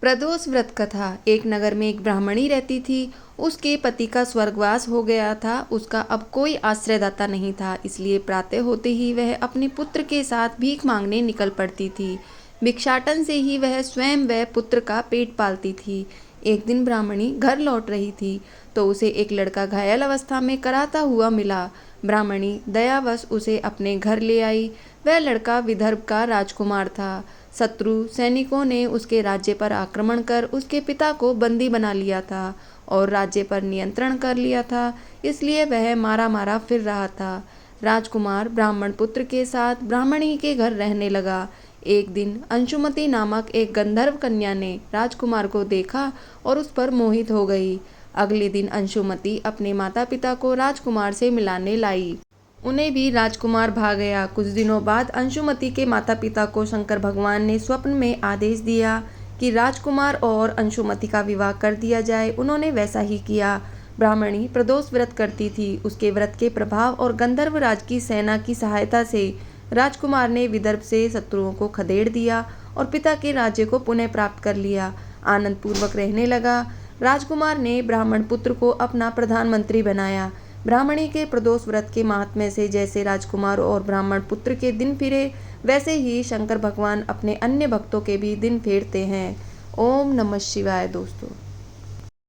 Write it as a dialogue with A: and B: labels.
A: प्रदोष व्रत कथा। एक नगर में एक ब्राह्मणी रहती थी। उसके पति का स्वर्गवास हो गया था। उसका अब कोई आश्रयदाता नहीं था, इसलिए प्रातः होते ही वह अपने पुत्र के साथ भीख मांगने निकल पड़ती थी। भिक्षाटन से ही वह स्वयं व पुत्र का पेट पालती थी। एक दिन ब्राह्मणी घर लौट रही थी तो उसे एक लड़का घायल अवस्था में कराता हुआ मिला। ब्राह्मणी दयावश उसे अपने घर ले आई। वह लड़का विदर्भ का राजकुमार था। शत्रु सैनिकों ने उसके राज्य पर आक्रमण कर उसके पिता को बंदी बना लिया था और राज्य पर नियंत्रण कर लिया था, इसलिए वह मारा मारा फिर रहा था। राजकुमार ब्राह्मण पुत्र के साथ ब्राह्मणी के घर रहने लगा। एक दिन अंशुमति नामक एक गंधर्व कन्या ने राजकुमार को देखा और उस पर मोहित हो गई। अगले दिन अंशुमति अपने माता पिता को राजकुमार से मिलाने लाई। उन्हें भी राजकुमार भा गया। कुछ दिनों बाद अंशुमति के माता पिता को शंकर भगवान ने स्वप्न में आदेश दिया कि राजकुमार और अंशुमति का विवाह कर दिया जाए। उन्होंने वैसा ही किया। ब्राह्मणी प्रदोष व्रत करती थी। उसके व्रत के प्रभाव और गंधर्व राज की सेना की सहायता से राजकुमार ने विदर्भ से शत्रुओं को खदेड़ दिया और पिता के राज्य को पुनः प्राप्त कर लिया। आनंद पूर्वक रहने लगा। राजकुमार ने ब्राह्मण पुत्र को अपना प्रधानमंत्री बनाया। ब्राह्मणी के प्रदोष व्रत के महात्म्य से जैसे राजकुमार और ब्राह्मण पुत्र के दिन फिरे, वैसे ही शंकर भगवान अपने अन्य भक्तों के भी दिन फेरते हैं। ओम नमः शिवाय दोस्तों।